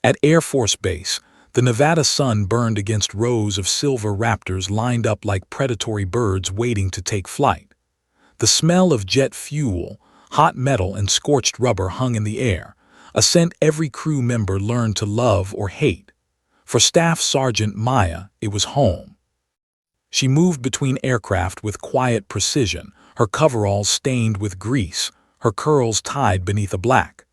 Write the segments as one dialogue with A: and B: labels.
A: At Air Force Base, the Nevada sun burned against rows of silver Raptors lined up like predatory birds waiting to take flight. The smell of jet fuel, hot metal, and scorched rubber hung in the air, a scent every crew member learned to love or hate. For Staff Sergeant Maya, it was home. She moved between aircraft with quiet precision, her coveralls stained with grease, her curls tied beneath a black.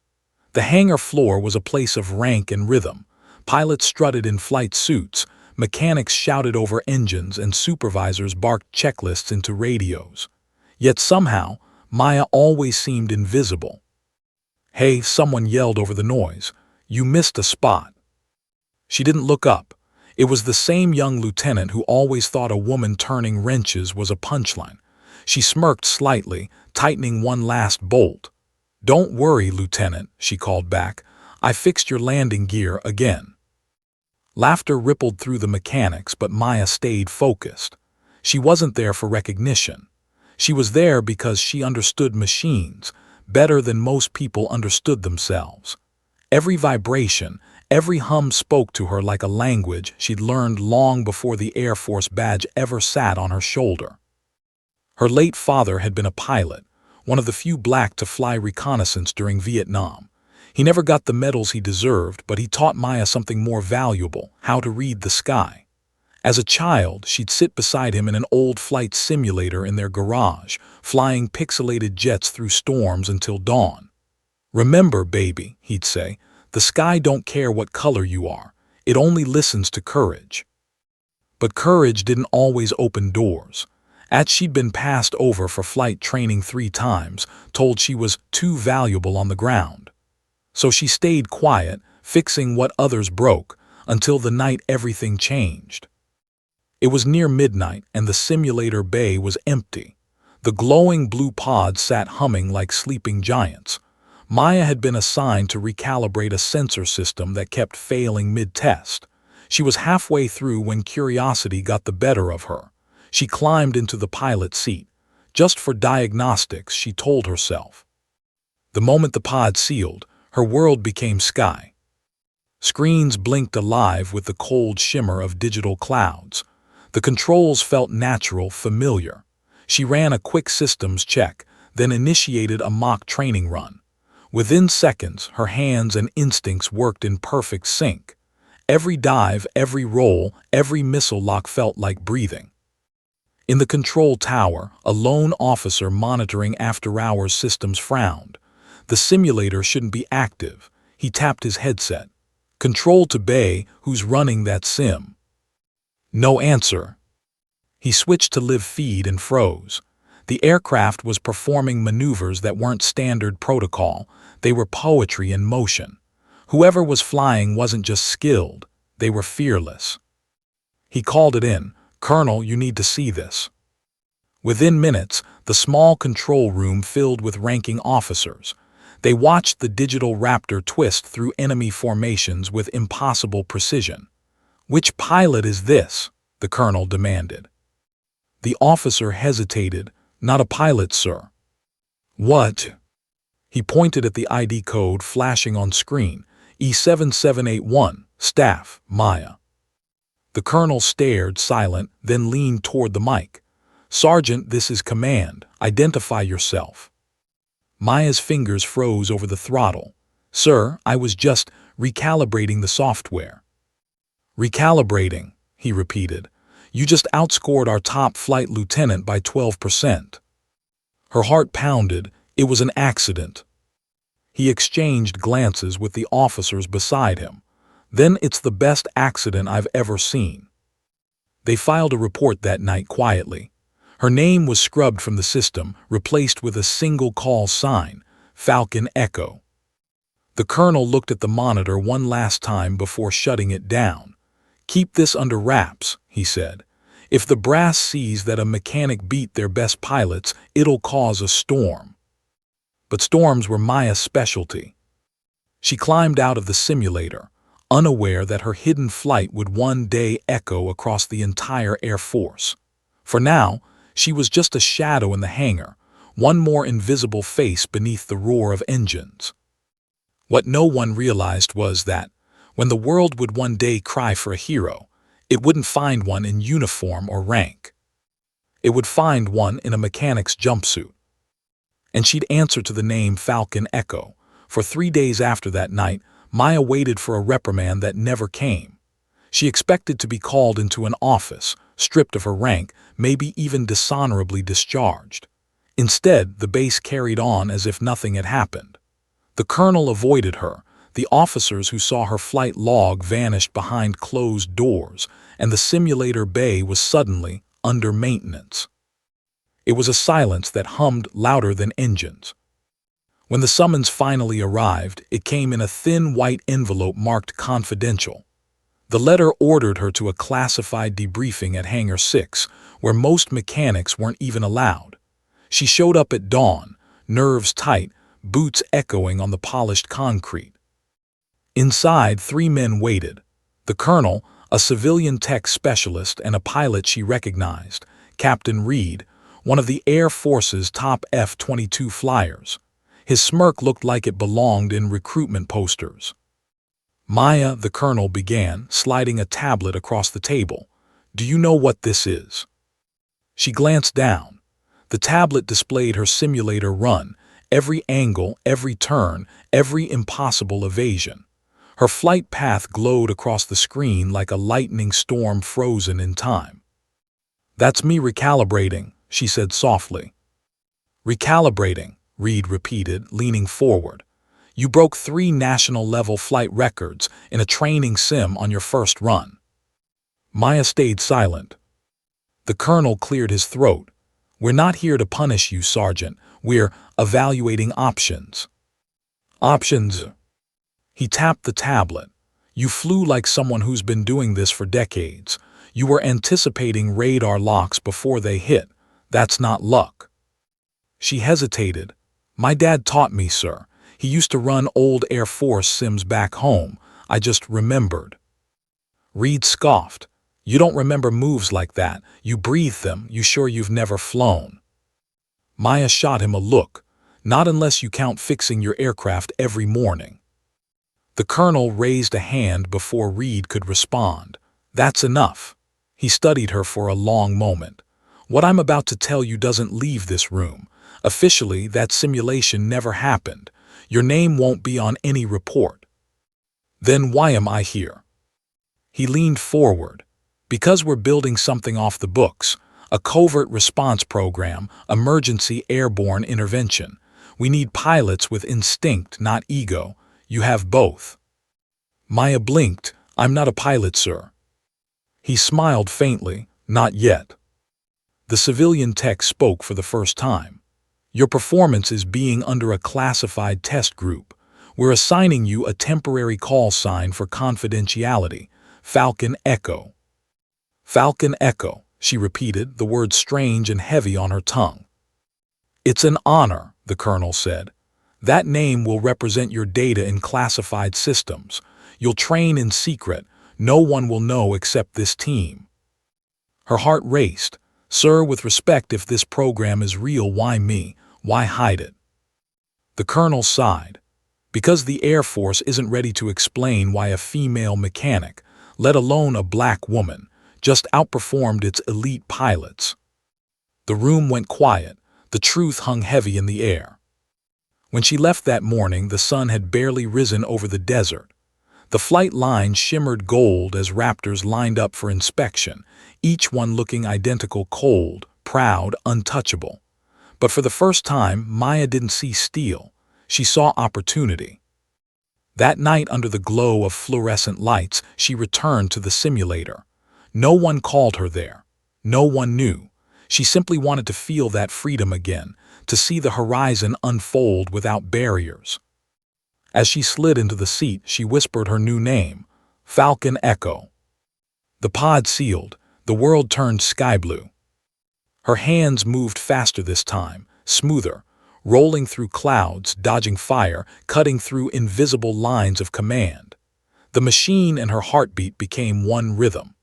A: The hangar floor was a place of rank and rhythm. Pilots strutted in flight suits, mechanics shouted over engines, and supervisors barked checklists into radios. Yet somehow, Maya always seemed invisible. "Hey," someone yelled over the noise, "you missed a spot." She didn't look up. It was the same young lieutenant who always thought a woman turning wrenches was a punchline. She smirked slightly, tightening one last bolt. "Don't worry, Lieutenant," she called back. "I fixed your landing gear again." Laughter rippled through the mechanics, but Maya stayed focused. She wasn't there for recognition. She was there because she understood machines better than most people understood themselves. Every vibration, every hum spoke to her like a language she'd learned long before the Air Force badge ever sat on her shoulder. Her late father had been a pilot, one of the few black to fly reconnaissance during Vietnam. He never got the medals he deserved, but he taught Maya something more valuable: how to read the sky. As a child, she'd sit beside him in an old flight simulator in their garage, flying pixelated jets through storms until dawn. "Remember, baby," he'd say, "the sky don't care what color you are. It only listens to courage." But courage didn't always open doors. She'd been passed over for flight training 3 times, told she was too valuable on the ground. So she stayed quiet, fixing what others broke, until the night everything changed. It was near midnight, and the simulator bay was empty. The glowing blue pods sat humming like sleeping giants. Maya had been assigned to recalibrate a sensor system that kept failing mid-test. She was halfway through when curiosity got the better of her. She climbed into the pilot seat. Just for diagnostics, she told herself. The moment the pod sealed, her world became sky. Screens blinked alive with the cold shimmer of digital clouds. The controls felt natural, familiar. She ran a quick systems check, then initiated a mock training run. Within seconds, her hands and instincts worked in perfect sync. Every dive, every roll, every missile lock felt like breathing. In the control tower, a lone officer monitoring after-hours systems frowned. The simulator shouldn't be active. He tapped his headset. "Control to Bay, who's running that sim?" No answer. He switched to live feed and froze. The aircraft was performing maneuvers that weren't standard protocol. They were poetry in motion. Whoever was flying wasn't just skilled, they were fearless. He called it in. "Colonel, you need to see this." Within minutes, the small control room filled with ranking officers. They watched the digital Raptor twist through enemy formations with impossible precision. "Which pilot is this?" the colonel demanded. The officer hesitated. "Not a pilot, sir." "What?" He pointed at the ID code flashing on screen. E7781, Staff, Maya. The colonel stared, silent, then leaned toward the mic. "Sergeant, this is command. Identify yourself." Maya's fingers froze over the throttle. "Sir, I was just recalibrating the software." "Recalibrating," he repeated. "You just outscored our top flight lieutenant by 12%. Her heart pounded. It was an accident. He exchanged glances with the officers beside him. "Then it's the best accident I've ever seen." They filed a report that night quietly. Her name was scrubbed from the system, replaced with a single call sign, Falcon Echo. The colonel looked at the monitor one last time before shutting it down. "Keep this under wraps," he said. "If the brass sees that a mechanic beat their best pilots, it'll cause a storm." But storms were Maya's specialty. She climbed out of the simulator, unaware that her hidden flight would one day echo across the entire Air Force. For now, she was just a shadow in the hangar, one more invisible face beneath the roar of engines. What no one realized was that, When the world would one day cry for a hero, it wouldn't find one in uniform or rank. It would find one in a mechanic's jumpsuit. And she'd answer to the name Falcon Echo. For 3 days after that night, Maya waited for a reprimand that never came. She expected to be called into an office, stripped of her rank, maybe even dishonorably discharged. Instead, the base carried on as if nothing had happened. The colonel avoided her. The officers who saw her flight log vanished behind closed doors, and the simulator bay was suddenly under maintenance. It was a silence that hummed louder than engines. When the summons finally arrived, it came in a thin white envelope marked confidential. The letter ordered her to a classified debriefing at Hangar 6, where most mechanics weren't even allowed. She showed up at dawn, nerves tight, boots echoing on the polished concrete. Inside, 3 men waited. The colonel, a civilian tech specialist, and a pilot she recognized, Captain Reed, one of the Air Force's top F-22 flyers. His smirk looked like it belonged in recruitment posters. "Maya," the colonel began, sliding a tablet across the table. "Do you know what this is?" She glanced down. The tablet displayed her simulator run, every angle, every turn, every impossible evasion. Her flight path glowed across the screen like a lightning storm frozen in time. "That's me recalibrating," she said softly. "Recalibrating," Reed repeated, leaning forward. "You broke 3 national-level flight records in a training sim on your first run." Maya stayed silent. The colonel cleared his throat. "We're not here to punish you, Sergeant. We're evaluating options." "Options?" He tapped the tablet. "You flew like someone who's been doing this for decades. You were anticipating radar locks before they hit. That's not luck." She hesitated. "My dad taught me, sir. He used to run old Air Force sims back home. I just remembered." Reed scoffed. "You don't remember moves like that. You breathe them. You sure you've never flown?" Maya shot him a look. "Not unless you count fixing your aircraft every morning." The colonel raised a hand before Reed could respond. "That's enough." He studied her for a long moment. "What I'm about to tell you doesn't leave this room. Officially, that simulation never happened. Your name won't be on any report." "Then why am I here?" He leaned forward. "Because we're building something off the books. A covert response program, emergency airborne intervention. We need pilots with instinct, not ego. You have both." Maya blinked. "I'm not a pilot, sir." He smiled faintly. "Not yet." The civilian tech spoke for the first time. "Your performance is being under a classified test group. We're assigning you a temporary call sign for confidentiality. Falcon Echo." "Falcon Echo," she repeated, the word strange and heavy on her tongue. "It's an honor," the colonel said. "That name will represent your data in classified systems. You'll train in secret. No one will know except this team." Her heart raced. "Sir, with respect, if this program is real, why me? Why hide it?" The colonel sighed. "Because the Air Force isn't ready to explain why a female mechanic, let alone a black woman, just outperformed its elite pilots." The room went quiet. The truth hung heavy in the air. When she left that morning, the sun had barely risen over the desert. The flight line shimmered gold as Raptors lined up for inspection, each one looking identical, cold, proud, untouchable. But for the first time, Maya didn't see steel. She saw opportunity. That night, under the glow of fluorescent lights, she returned to the simulator. No one called her there. No one knew. She simply wanted to feel that freedom again, to see the horizon unfold without barriers. As she slid into the seat, she whispered her new name, Falcon Echo. The pod sealed. The world turned sky blue. Her hands moved faster this time, smoother, rolling through clouds, dodging fire, cutting through invisible lines of command. The machine and her heartbeat became one rhythm.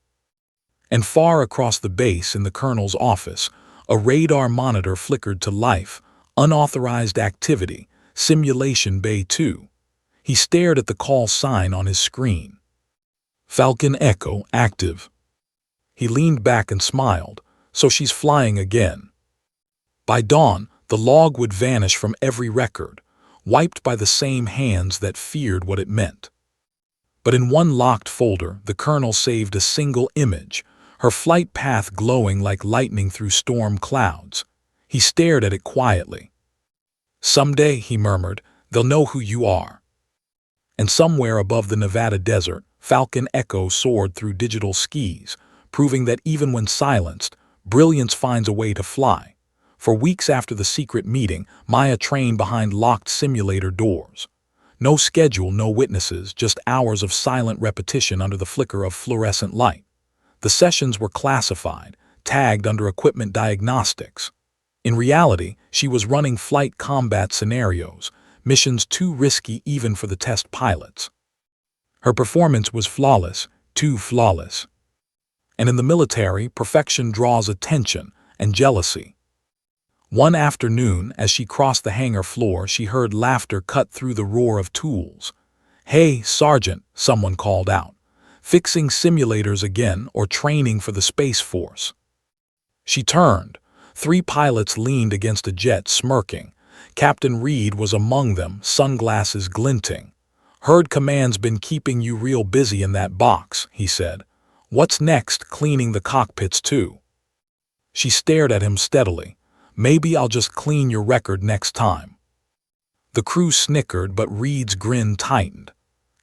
A: And far across the base in the colonel's office, a radar monitor flickered to life, unauthorized activity, simulation bay 2. He stared at the call sign on his screen. Falcon Echo active. He leaned back and smiled. So she's flying again. By dawn, the log would vanish from every record, wiped by the same hands that feared what it meant. But in one locked folder, the colonel saved a single image, her flight path glowing like lightning through storm clouds. He stared at it quietly. "Someday," he murmured, "they'll know who you are." And somewhere above the Nevada desert, Falcon Echo soared through digital skis, proving that even when silenced, brilliance finds a way to fly. For weeks after the secret meeting, Maya trained behind locked simulator doors. No schedule, no witnesses, just hours of silent repetition under the flicker of fluorescent light. The sessions were classified, tagged under equipment diagnostics. In reality, she was running flight combat scenarios, missions too risky even for the test pilots. Her performance was flawless, too flawless. And in the military, perfection draws attention and jealousy. One afternoon, as she crossed the hangar floor, she heard laughter cut through the roar of tools. "Hey, Sergeant," someone called out. "Fixing simulators again or training for the Space Force?" She turned. 3 pilots leaned against a jet, smirking. Captain Reed was among them, sunglasses glinting. "Heard command's been keeping you real busy in that box," he said. "What's next, cleaning the cockpits too?" She stared at him steadily. "Maybe I'll just clean your record next time." The crew snickered, but Reed's grin tightened.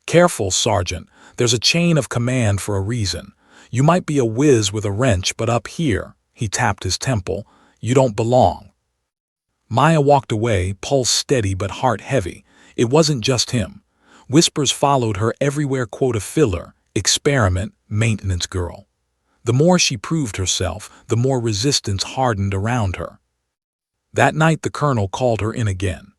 A: "Careful, Sergeant. There's a chain of command for a reason. You might be a whiz with a wrench, but up here," he tapped his temple, "you don't belong." Maya walked away, pulse steady but heart heavy. It wasn't just him. Whispers followed her everywhere, quote a filler, experiment, maintenance girl. The more she proved herself, the more resistance hardened around her. That night the colonel called her in again.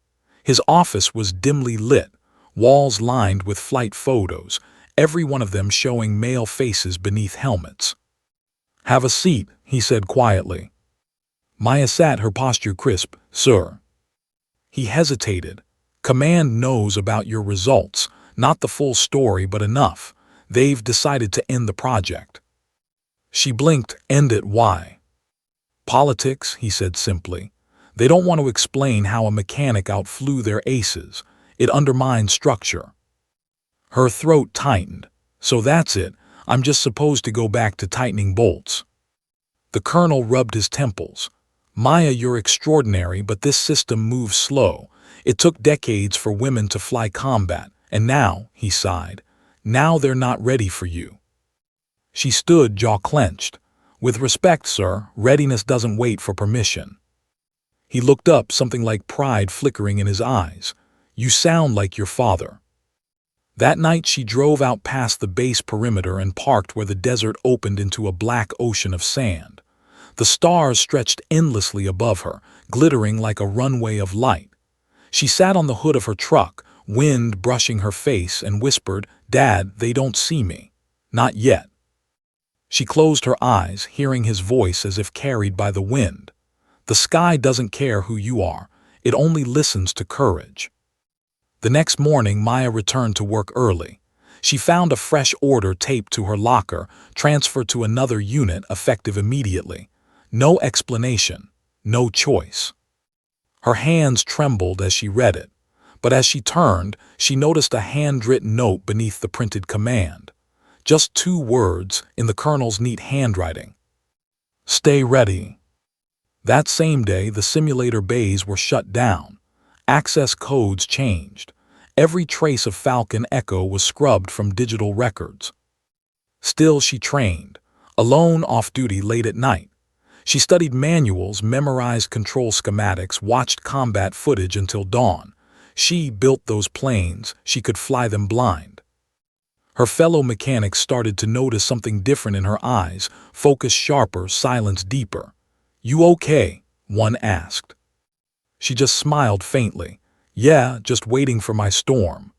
A: His office was dimly lit, walls lined with flight photos, every one of them showing male faces beneath helmets. "Have a seat," he said quietly. Maya sat, her posture crisp. "Sir." He hesitated. "Command knows about your results, not the full story, but enough. They've decided to end the project." She blinked. "End it? Why?" "Politics," he said simply. "They don't want to explain how a mechanic outflew their aces. It undermines structure." Her throat tightened. "So that's it. I'm just supposed to go back to tightening bolts." The colonel rubbed his temples. "Maya, you're extraordinary, but this system moves slow. It took decades for women to fly combat, and now," he sighed, "now they're not ready for you." She stood, jaw clenched. "With respect, sir, readiness doesn't wait for permission." He looked up, something like pride flickering in his eyes. "You sound like your father." That night she drove out past the base perimeter and parked where the desert opened into a black ocean of sand. The stars stretched endlessly above her, glittering like a runway of light. She sat on the hood of her truck, wind brushing her face, and whispered, "Dad, they don't see me. Not yet." She closed her eyes, hearing his voice as if carried by the wind. "The sky doesn't care who you are. It only listens to courage." The next morning, Maya returned to work early. She found a fresh order taped to her locker, transferred to another unit, effective immediately. No explanation, no choice. Her hands trembled as she read it, but as she turned, she noticed a handwritten note beneath the printed command. Just 2 words in the colonel's neat handwriting. "Stay ready." That same day, the simulator bays were shut down. Access codes changed. Every trace of Falcon Echo was scrubbed from digital records. Still she trained, alone off duty late at night. She studied manuals, memorized control schematics, watched combat footage until dawn. She built those planes, she could fly them blind. Her fellow mechanics started to notice something different in her eyes, focus sharper, silence deeper. "You okay?" one asked. She just smiled faintly. "Yeah, just waiting for my storm."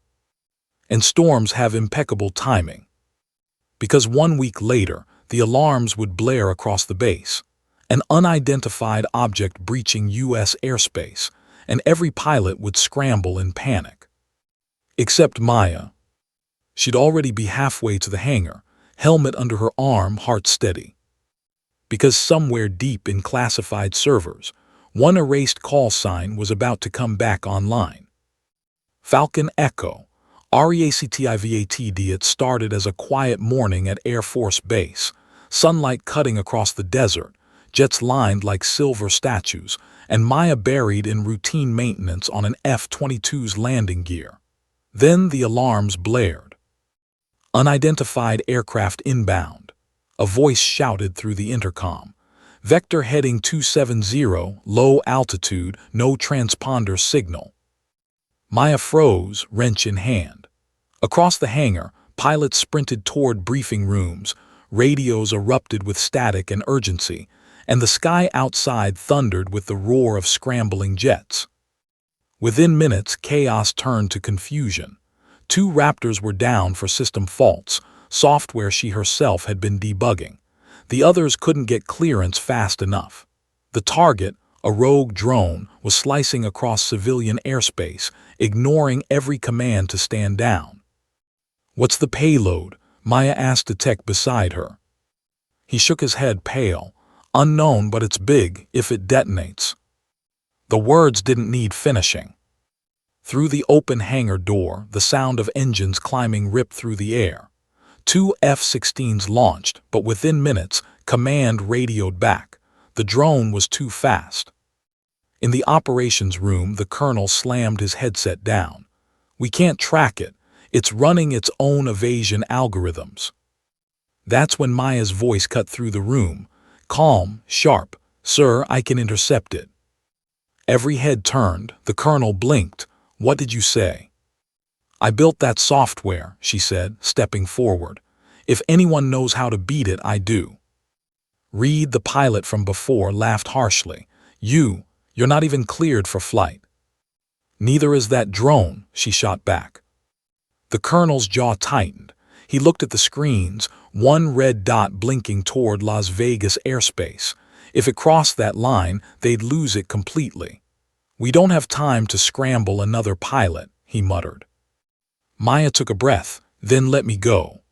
A: And storms have impeccable timing. Because 1 week later, the alarms would blare across the base. An unidentified object breaching U.S. airspace, and every pilot would scramble in panic. Except Maya. She'd already be halfway to the hangar, helmet under her arm, heart steady. Because somewhere deep in classified servers, one erased call sign was about to come back online. Falcon Echo, REACTIVATD. It started as a quiet morning at Air Force Base, sunlight cutting across the desert, jets lined like silver statues, and Maya buried in routine maintenance on an F-22's landing gear. Then the alarms blared. Unidentified aircraft inbound. A voice shouted through the intercom. Vector heading 270, low altitude, no transponder signal. Maya froze, wrench in hand. Across the hangar, pilots sprinted toward briefing rooms, radios erupted with static and urgency, and the sky outside thundered with the roar of scrambling jets. Within minutes, chaos turned to confusion. 2 Raptors were down for system faults, software she herself had been debugging. The others couldn't get clearance fast enough. The target, a rogue drone, was slicing across civilian airspace, ignoring every command to stand down. "What's the payload?" Maya asked the tech beside her. He shook his head, pale. "Unknown, but it's big if it detonates." The words didn't need finishing. Through the open hangar door, the sound of engines climbing ripped through the air. 2 F-16s launched, but within minutes, command radioed back. The drone was too fast. In the operations room, the colonel slammed his headset down. "We can't track it. It's running its own evasion algorithms." That's when Maya's voice cut through the room. Calm, sharp. "Sir, I can intercept it." Every head turned. The colonel blinked. "What did you say?" "I built that software," she said, stepping forward. "If anyone knows how to beat it, I do." Reed, the pilot from before, laughed harshly. You're not even cleared for flight." "Neither is that drone," she shot back. The colonel's jaw tightened. He looked at the screens, one red dot blinking toward Las Vegas airspace. If it crossed that line, they'd lose it completely. "We don't have time to scramble another pilot," he muttered. Maya took a breath, "Then let me go."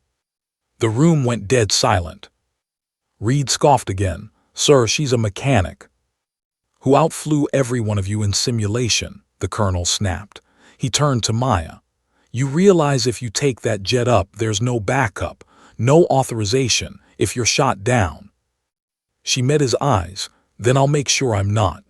A: The room went dead silent. Reed scoffed again. "Sir, she's a mechanic." "Who outflew every one of you in simulation," the colonel snapped. He turned to Maya. "You realize if you take that jet up, there's no backup, no authorization, if you're shot down." She met his eyes. "Then I'll make sure I'm not."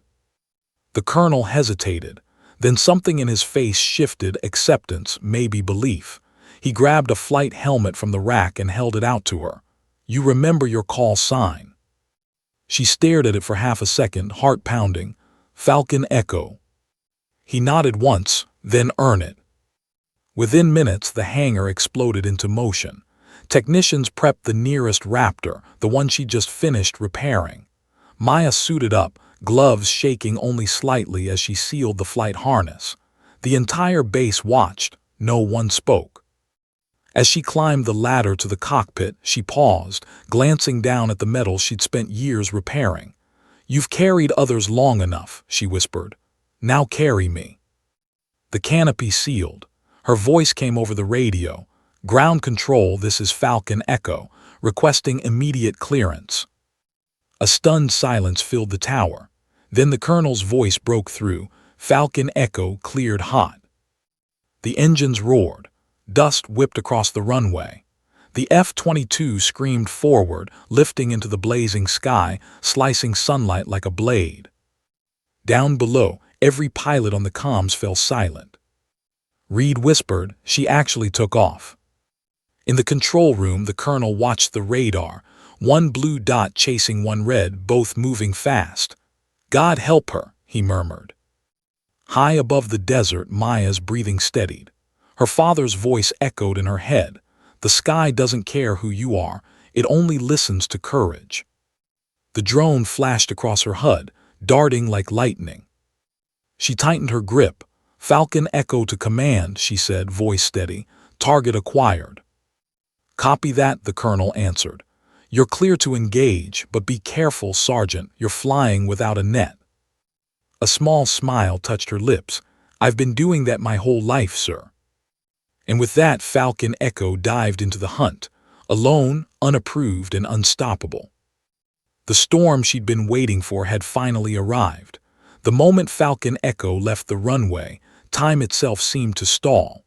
A: The colonel hesitated. Then something in his face shifted, acceptance, maybe belief. He grabbed a flight helmet from the rack and held it out to her. "You remember your call sign?" She stared at it for half a second, heart pounding. "Falcon Echo." He nodded once, then "Earn it." Within minutes, the hangar exploded into motion. Technicians prepped the nearest Raptor, the one she just finished repairing. Maya suited up, gloves shaking only slightly as she sealed the flight harness. The entire base watched. No one spoke. As she climbed the ladder to the cockpit, she paused, glancing down at the metal she'd spent years repairing. "You've carried others long enough," she whispered. "Now carry me." The canopy sealed. Her voice came over the radio. "Ground control, this is Falcon Echo, requesting immediate clearance." A stunned silence filled the tower. Then the colonel's voice broke through. "Falcon Echo cleared hot." The engines roared. Dust whipped across the runway. The F-22 screamed forward, lifting into the blazing sky, slicing sunlight like a blade. Down below, every pilot on the comms fell silent. Reed whispered, "She actually took off." In the control room, the colonel watched the radar, one blue dot chasing one red, both moving fast. "God help her," he murmured. High above the desert, Maya's breathing steadied. Her father's voice echoed in her head. "The sky doesn't care who you are, it only listens to courage." The drone flashed across her HUD, darting like lightning. She tightened her grip. "Falcon Echo to command," she said, voice steady. "Target acquired." "Copy that," the colonel answered. "You're clear to engage, but be careful, Sergeant, you're flying without a net." A small smile touched her lips. "I've been doing that my whole life, sir." And with that, Falcon Echo dived into the hunt, alone, unapproved, and unstoppable. The storm she'd been waiting for had finally arrived. The moment Falcon Echo left the runway, time itself seemed to stall.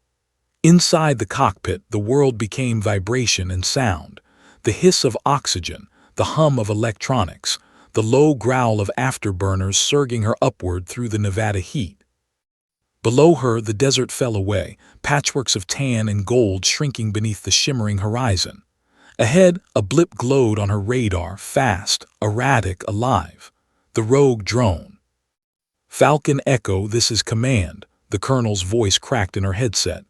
A: Inside the cockpit, the world became vibration and sound. The hiss of oxygen, the hum of electronics, the low growl of afterburners surging her upward through the Nevada heat. Below her, the desert fell away, patchworks of tan and gold shrinking beneath the shimmering horizon. Ahead, a blip glowed on her radar, fast, erratic, alive. The rogue drone. "Falcon Echo, this is command," the colonel's voice cracked in her headset.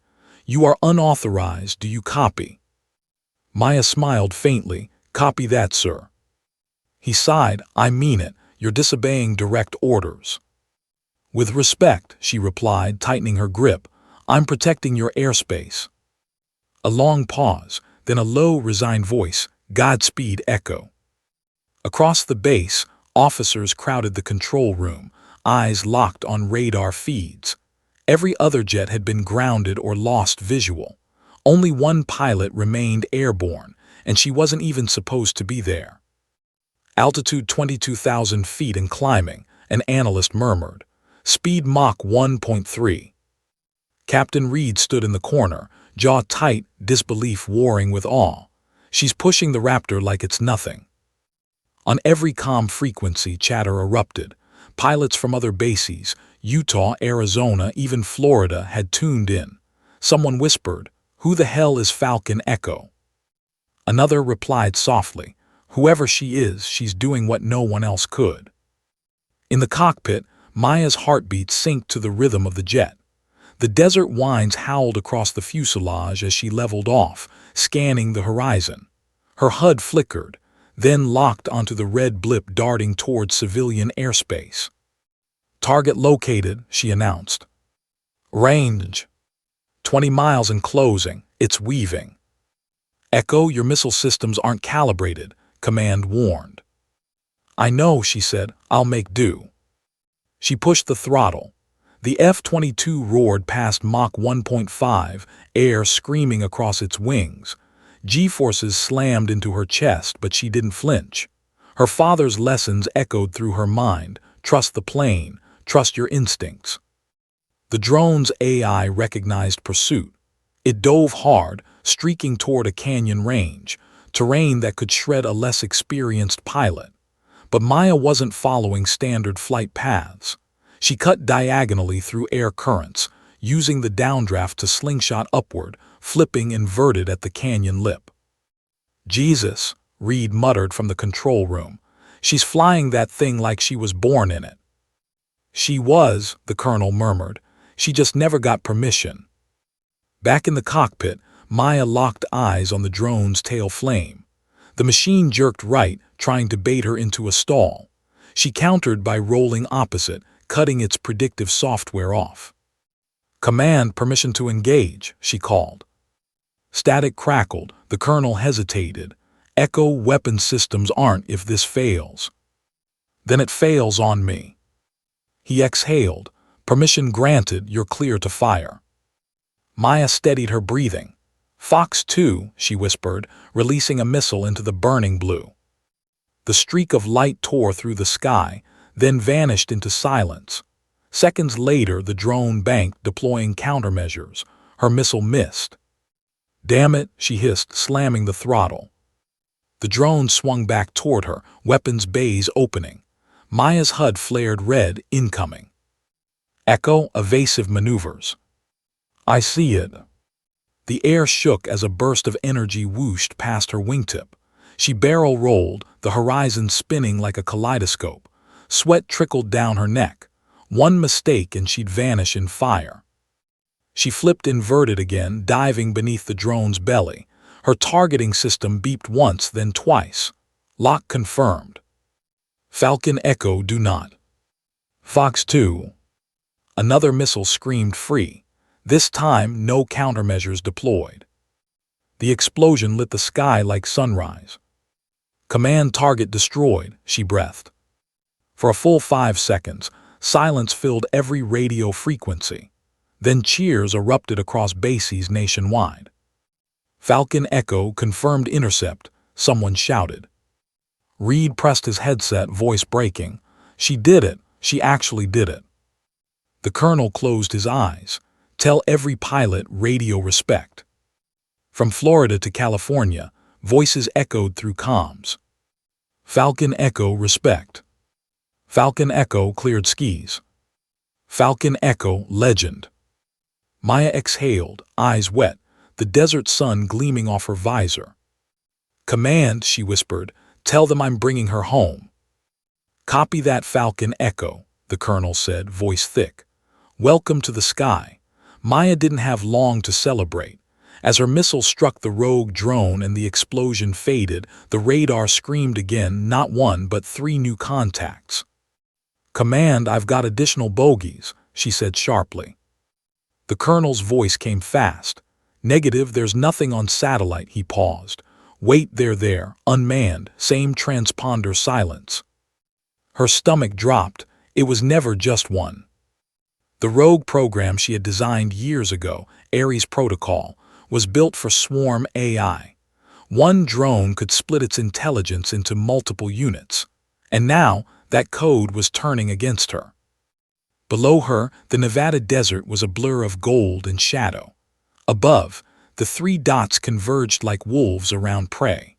A: "You are unauthorized, do you copy?" Maya smiled faintly. "Copy that, sir." He sighed. "I mean it, you're disobeying direct orders." "With respect," she replied, tightening her grip, "I'm protecting your airspace." A long pause, then a low, resigned voice, "Godspeed, Echo." Across the base, officers crowded the control room, eyes locked on radar feeds. Every other jet had been grounded or lost visual. Only one pilot remained airborne, and she wasn't even supposed to be there. "Altitude 22,000 feet and climbing," an analyst murmured. "Speed Mach 1.3. Captain Reed stood in the corner, jaw tight, disbelief warring with awe. "She's pushing the Raptor like it's nothing." On every comm frequency, chatter erupted. Pilots from other bases, Utah, Arizona, even Florida, had tuned in. Someone whispered, "Who the hell is Falcon Echo?" Another replied softly, "Whoever she is, she's doing what no one else could." In the cockpit, Maya's heartbeat synced to the rhythm of the jet. The desert winds howled across the fuselage as she leveled off, scanning the horizon. Her HUD flickered, then locked onto the red blip darting toward civilian airspace. "Target located," she announced. "Range 20 miles and closing. It's weaving." "Echo, your missile systems aren't calibrated," command warned. "I know," she said. "I'll make do." She pushed the throttle. The F-22 roared past Mach 1.5, air screaming across its wings. G-forces slammed into her chest, but she didn't flinch. Her father's lessons echoed through her mind. Trust the plane. Trust your instincts. The drone's AI recognized pursuit. It dove hard, streaking toward a canyon range, terrain that could shred a less experienced pilot. But Maya wasn't following standard flight paths. She cut diagonally through air currents, using the downdraft to slingshot upward, flipping inverted at the canyon lip. "Jesus," Reed muttered from the control room. "She's flying that thing like she was born in it." "She was," the colonel murmured. "She just never got permission." Back in the cockpit, Maya locked eyes on the drone's tail flame. The machine jerked right, trying to bait her into a stall. She countered by rolling opposite, cutting its predictive software off. "Command, permission to engage," she called. Static crackled. The colonel hesitated. "Echo, weapon systems aren't if this fails." "Then it fails on me." He exhaled. "Permission granted, you're clear to fire." Maya steadied her breathing. "Fox 2, she whispered, releasing a missile into the burning blue. The streak of light tore through the sky, then vanished into silence. Seconds later, the drone banked, deploying countermeasures. Her missile missed. "Damn it," she hissed, slamming the throttle. The drone swung back toward her, weapons bays opening. Maya's HUD flared red, incoming. "Echo, evasive maneuvers." "I see it." The air shook as a burst of energy whooshed past her wingtip. She barrel rolled, the horizon spinning like a kaleidoscope. Sweat trickled down her neck. One mistake and she'd vanish in fire. She flipped inverted again, diving beneath the drone's belly. Her targeting system beeped once, then twice. Lock confirmed. "Falcon Echo, do not." "Fox 2. Another missile screamed free. This time, no countermeasures deployed. The explosion lit the sky like sunrise. "Command, target destroyed," she breathed. For a full 5 seconds, silence filled every radio frequency. Then cheers erupted across bases nationwide. Falcon Echo confirmed intercept, someone shouted. Reed pressed his headset, voice breaking. She did it. She actually did it. The colonel closed his eyes. Tell every pilot radio respect. From Florida to California, voices echoed through comms. Falcon Echo respect. Falcon Echo cleared skis. Falcon Echo legend. Maya exhaled, eyes wet, the desert sun gleaming off her visor. Command, she whispered, tell them I'm bringing her home. Copy that, Falcon Echo, the colonel said, voice thick. Welcome to the sky. Maya didn't have long to celebrate. As her missile struck the rogue drone and the explosion faded, the radar screamed again, not one but 3 new contacts. Command, I've got additional bogies, she said sharply. The colonel's voice came fast. Negative, there's nothing on satellite, he paused. Wait, they're there, unmanned, same transponder silence. Her stomach dropped. It was never just one. The rogue program she had designed years ago, Ares Protocol, was built for swarm AI. One drone could split its intelligence into multiple units. And now, that code was turning against her. Below her, the Nevada desert was a blur of gold and shadow. Above, the 3 dots converged like wolves around prey.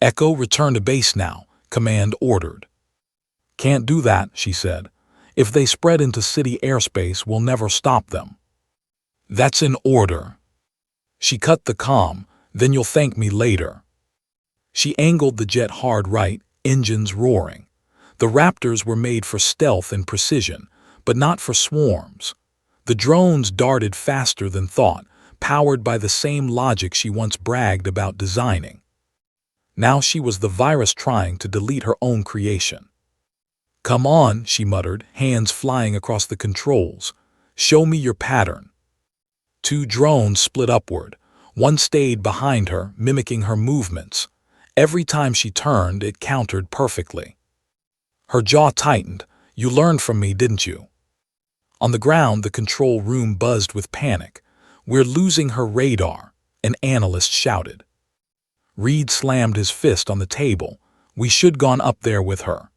A: Echo, return to base now, command ordered. Can't do that, she said. If they spread into city airspace, we'll never stop them. That's an order. She cut the comm, then you'll thank me later. She angled the jet hard right, engines roaring. The Raptors were made for stealth and precision, but not for swarms. The drones darted faster than thought, powered by the same logic she once bragged about designing. Now she was the virus trying to delete her own creation. Come on, she muttered, hands flying across the controls. Show me your pattern. 2 drones split upward. One stayed behind her, mimicking her movements. Every time she turned, it countered perfectly. Her jaw tightened. You learned from me, didn't you? On the ground, the control room buzzed with panic. We're losing her radar, an analyst shouted. Reed slammed his fist on the table. We should gone up there with her.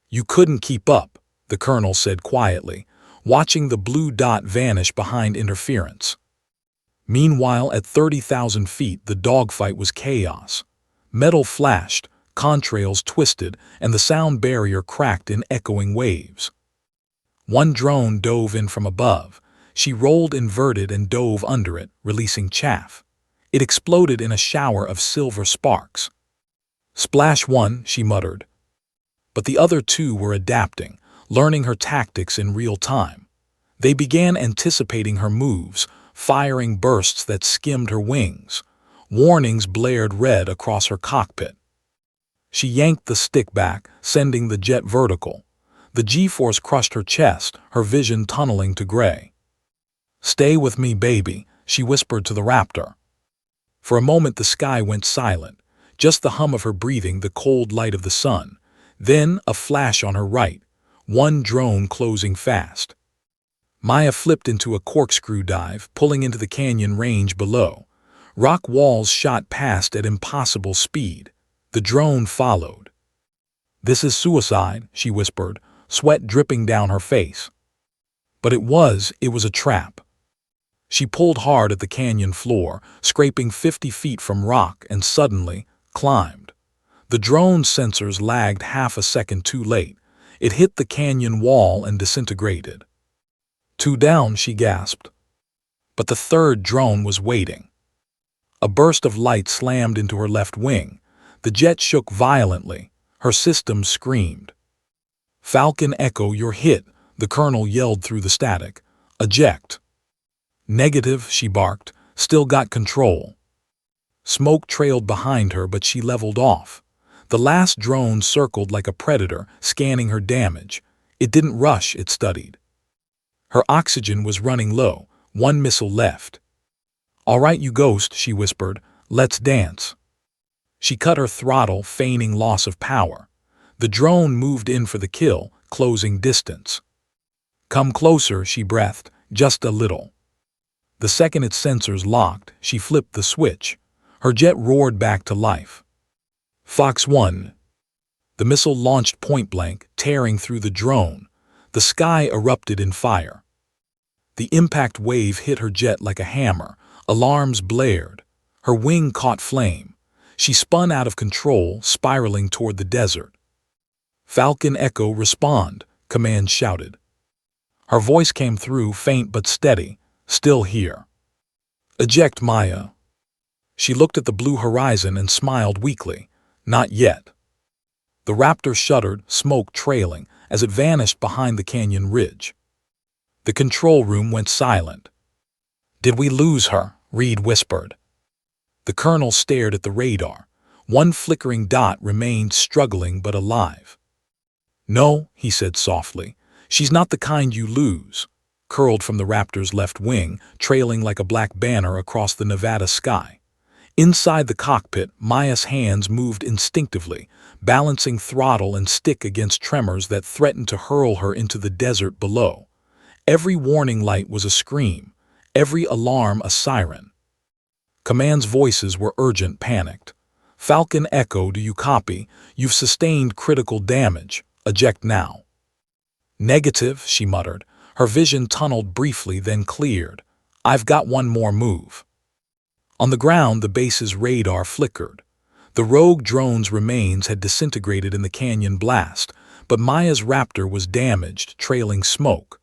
A: You couldn't keep up, the colonel said quietly, watching the blue dot vanish behind interference. Meanwhile, at 30,000 feet, the dogfight was chaos. Metal flashed, contrails twisted, and the sound barrier cracked in echoing waves. One drone dove in from above. She rolled inverted and dove under it, releasing chaff. It exploded in a shower of silver sparks. Splash one, she muttered. But the other 2 were adapting, learning her tactics in real time. They began anticipating her moves, firing bursts that skimmed her wings. Warnings blared red across her cockpit. She yanked the stick back, sending the jet vertical. The G-force crushed her chest, her vision tunneling to gray. Stay with me, baby, she whispered to the Raptor. For a moment the sky went silent, just the hum of her breathing, the cold light of the sun. Then a flash on her right, one drone closing fast. Maya flipped into a corkscrew dive, pulling into the canyon range below. Rock walls shot past at impossible speed. The drone followed. This is suicide, she whispered, sweat dripping down her face. But it was a trap. She pulled hard at the canyon floor, scraping 50 feet from rock, and suddenly climbed. The drone's sensors lagged half a second too late. It hit the canyon wall and disintegrated. 2 down, she gasped. But the 3rd drone was waiting. A burst of light slammed into her left wing. The jet shook violently. Her systems screamed. Falcon Echo, you're hit, the colonel yelled through the static. Eject. Negative, she barked. Still got control. Smoke trailed behind her, but she leveled off. The last drone circled like a predator, scanning her damage. It didn't rush, it studied. Her oxygen was running low, 1 missile left. All right, you ghost, she whispered. Let's dance. She cut her throttle, feigning loss of power. The drone moved in for the kill, closing distance. Come closer, she breathed, just a little. The second its sensors locked, she flipped the switch. Her jet roared back to life. Fox 1. The missile launched point-blank, tearing through the drone. The sky erupted in fire. The impact wave hit her jet like a hammer. Alarms blared. Her wing caught flame. She spun out of control, spiraling toward the desert. "Falcon Echo, respond," Command shouted. Her voice came through, faint but steady. "Still here." "Eject, Maya." She looked at the blue horizon and smiled weakly. "Not yet." The Raptor shuddered, smoke trailing, as it vanished behind the canyon ridge. The control room went silent. "Did we lose her?" Reed whispered. The colonel stared at the radar. One flickering dot remained, struggling but alive. "No," he said softly. "She's not the kind you lose." Curled from the Raptor's left wing, trailing like a black banner across the Nevada sky. Inside the cockpit, Maya's hands moved instinctively, balancing throttle and stick against tremors that threatened to hurl her into the desert below. Every warning light was a scream, every alarm a siren. Command's voices were urgent, panicked. "Falcon Echo, do you copy? You've sustained critical damage. Eject now." "Negative," she muttered. Her vision tunneled briefly, then cleared. "I've got one more move." On the ground, the base's radar flickered. The rogue drone's remains had disintegrated in the canyon blast, but Maya's Raptor was damaged, trailing smoke.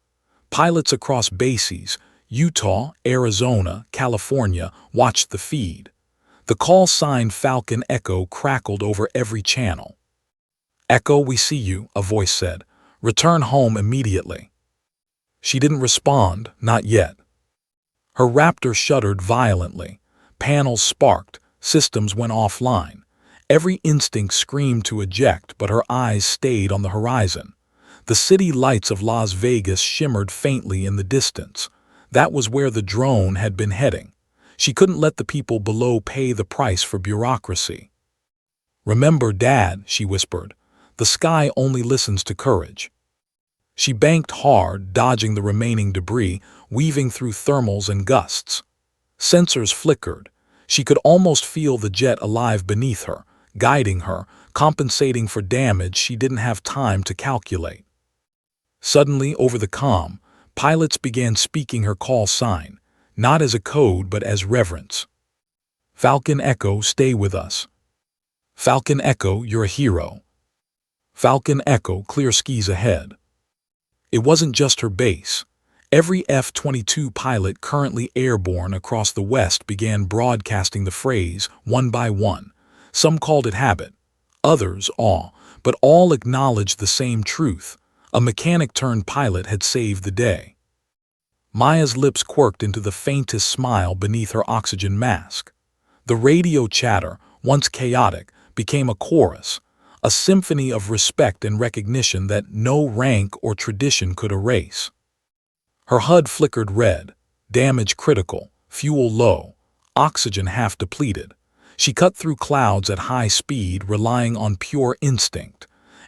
A: Pilots across bases, Utah, Arizona, California, watched the feed. The call sign Falcon Echo crackled over every channel. "Echo, we see you," a voice said. "Return home immediately." She didn't respond, not yet. Her Raptor shuddered violently. Panels sparked, systems went offline. Every instinct screamed to eject, but her eyes stayed on the horizon. The city lights of Las Vegas shimmered faintly in the distance. That was where the drone had been heading. She couldn't let the people below pay the price for bureaucracy. "Remember, Dad," she whispered, "the sky only listens to courage." She banked hard, dodging the remaining debris, weaving through thermals and gusts. Sensors flickered. She could almost feel the jet alive beneath her, guiding her, compensating for damage she didn't have time to calculate. Suddenly, over the comm, pilots began speaking her call sign, not as a code but as reverence. "Falcon Echo, stay with us." "Falcon Echo, you're a hero." "Falcon Echo, clear skies ahead." It wasn't just her base. Every F-22 pilot currently airborne across the West began broadcasting the phrase, one by one. Some called it habit, others awe, but all acknowledged the same truth. A mechanic-turned-pilot had saved the day. Maya's lips quirked into the faintest smile beneath her oxygen mask. The radio chatter, once chaotic, became a chorus, a symphony of respect and recognition that no rank or tradition could erase. Her HUD flickered red, damage critical, fuel low, oxygen half depleted. She cut through clouds at high speed, relying on pure instinct.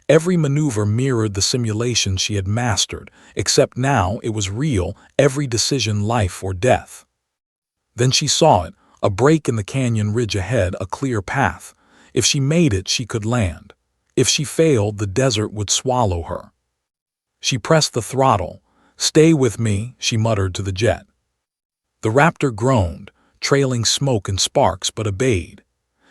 A: Every maneuver mirrored the simulation she had mastered, except now it was real, every decision life or death. Then she saw it, a break in the canyon ridge ahead, a clear path. If she made it, she could land. If she failed, the desert would swallow her. She pressed the throttle. "Stay with me," she muttered to the jet. The Raptor groaned, trailing smoke and sparks, but obeyed.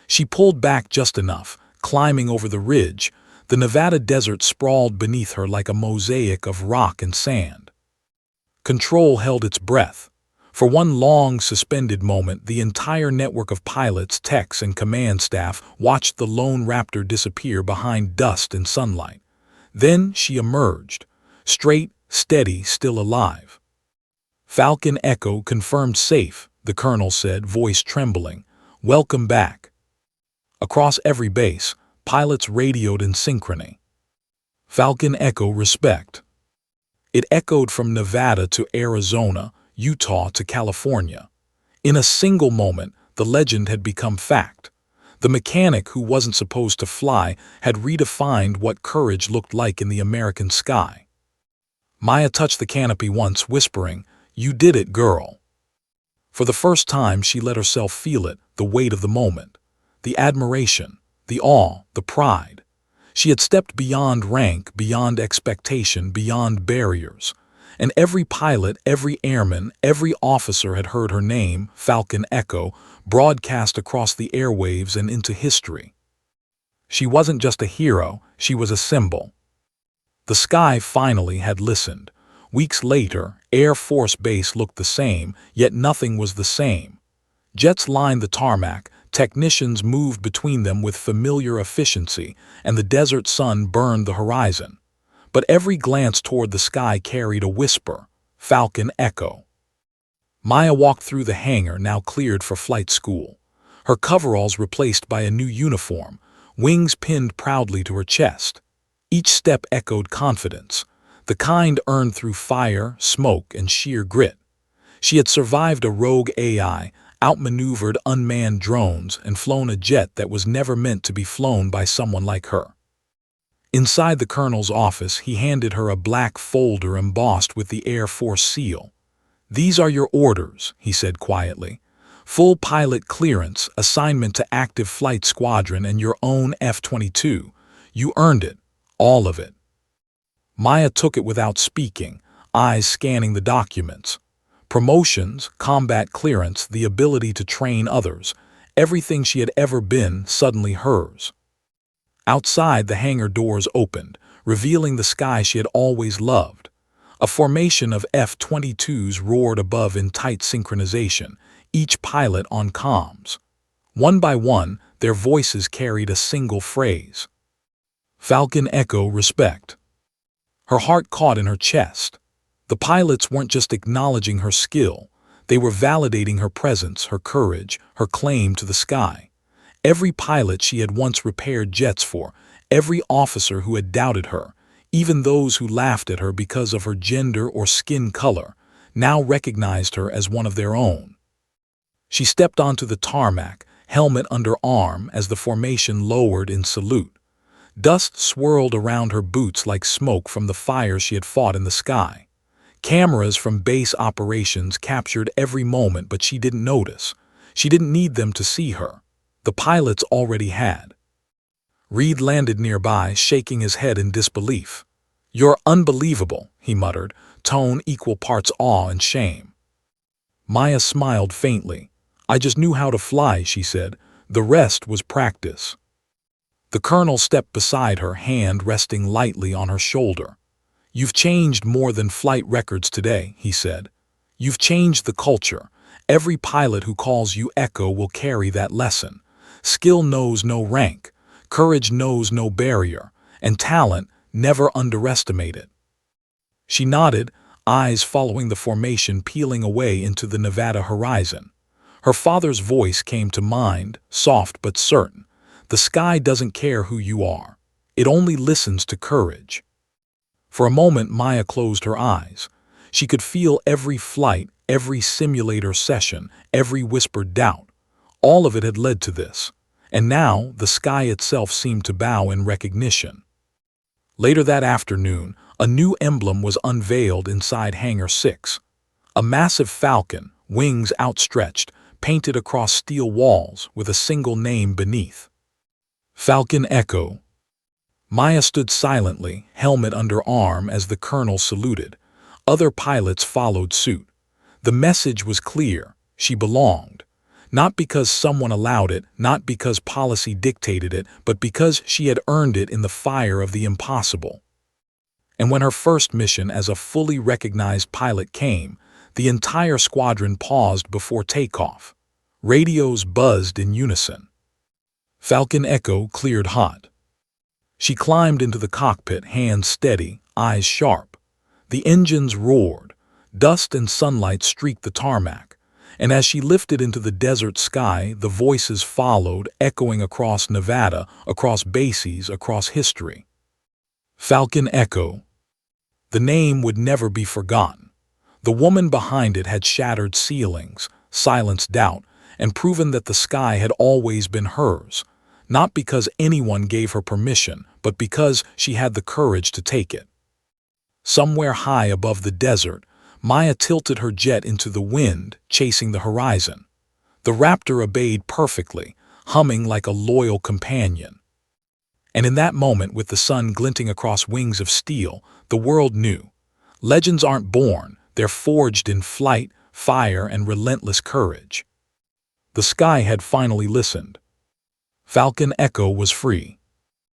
A: She pulled back just enough, climbing over the ridge. The Nevada desert sprawled beneath her like a mosaic of rock and sand. Control held its breath. For one long, suspended moment, the entire network of pilots, techs, and command staff watched the lone Raptor disappear behind dust and sunlight. Then she emerged, straight, steady, still alive. "Falcon Echo confirmed safe," the colonel said, voice trembling. "Welcome back." Across every base, pilots radioed in synchrony. "Falcon Echo, respect." It echoed from Nevada to Arizona, Utah to California. In a single moment, the legend had become fact. The mechanic who wasn't supposed to fly had redefined what courage looked like in the American sky. Maya touched the canopy once, whispering, "You did it, girl." For the first time, she let herself feel it, the weight of the moment. The admiration, the awe, the pride. She had stepped beyond rank, beyond expectation, beyond barriers. And every pilot, every airman, every officer had heard her name, Falcon Echo, broadcast across the airwaves and into history. She wasn't just a hero, she was a symbol. The sky finally had listened. Weeks later, Air Force Base looked the same, yet nothing was the same. Jets lined the tarmac, technicians moved between them with familiar efficiency, and the desert sun burned the horizon. But every glance toward the sky carried a whisper, Falcon Echo. Maya walked through the hangar, now cleared for flight school. Her coveralls replaced by a new uniform, wings pinned proudly to her chest. Each step echoed confidence, the kind earned through fire, smoke, and sheer grit. She had survived a rogue AI, outmaneuvered unmanned drones, and flown a jet that was never meant to be flown by someone like her. Inside the colonel's office, he handed her a black folder embossed with the Air Force seal. "These are your orders," he said quietly. "Full pilot clearance, assignment to active flight squadron, and your own F-22. You earned it, all of it." Maya took it without speaking, eyes scanning the documents. Promotions, combat clearance, the ability to train others, everything she had ever been suddenly hers. Outside, the hangar doors opened, revealing the sky she had always loved. A formation of F-22s roared above in tight synchronization, each pilot on comms. One by one, their voices carried a single phrase. "Falcon Echo, respect." Her heart caught in her chest. The pilots weren't just acknowledging her skill, they were validating her presence, her courage, her claim to the sky. Every pilot she had once repaired jets for, every officer who had doubted her, even those who laughed at her because of her gender or skin color, now recognized her as one of their own. She stepped onto the tarmac, helmet under arm, as the formation lowered in salute. Dust swirled around her boots like smoke from the fire she had fought in the sky. Cameras from base operations captured every moment, but she didn't notice. She didn't need them to see her. The pilots already had. Reed landed nearby, shaking his head in disbelief. "You're unbelievable," he muttered, tone equal parts awe and shame. Maya smiled faintly. "I just knew how to fly," she said. "The rest was practice." The colonel stepped beside her, hand resting lightly on her shoulder. "You've changed more than flight records today," he said. "You've changed the culture. Every pilot who calls you Echo will carry that lesson. Skill knows no rank, courage knows no barrier, and talent, never underestimate it." She nodded, eyes following the formation peeling away into the Nevada horizon. Her father's voice came to mind, soft but certain. "The sky doesn't care who you are. It only listens to courage." For a moment, Maya closed her eyes. She could feel every flight, every simulator session, every whispered doubt. All of it had led to this. And now, the sky itself seemed to bow in recognition. Later that afternoon, a new emblem was unveiled inside Hangar 6. A massive falcon, wings outstretched, painted across steel walls with a single name beneath. Falcon Echo. Maya stood silently, helmet under arm, as the colonel saluted. Other pilots followed suit. The message was clear: she belonged. Not because someone allowed it, not because policy dictated it, but because she had earned it in the fire of the impossible. And when her first mission as a fully recognized pilot came, the entire squadron paused before takeoff. Radios buzzed in unison. Falcon Echo cleared hot. She climbed into the cockpit, hands steady, eyes sharp. The engines roared. Dust and sunlight streaked the tarmac. And as she lifted into the desert sky, the voices followed, echoing across Nevada, across bases, across history. Falcon Echo. The name would never be forgotten. The woman behind it had shattered ceilings, silenced doubt, and proven that the sky had always been hers, not because anyone gave her permission, but because she had the courage to take it. Somewhere high above the desert, Maya tilted her jet into the wind, chasing the horizon. The Raptor obeyed perfectly, humming like a loyal companion. And in that moment, with the sun glinting across wings of steel, the world knew. Legends aren't born, they're forged in flight, fire, and relentless courage. The sky had finally listened. Falcon Echo was free.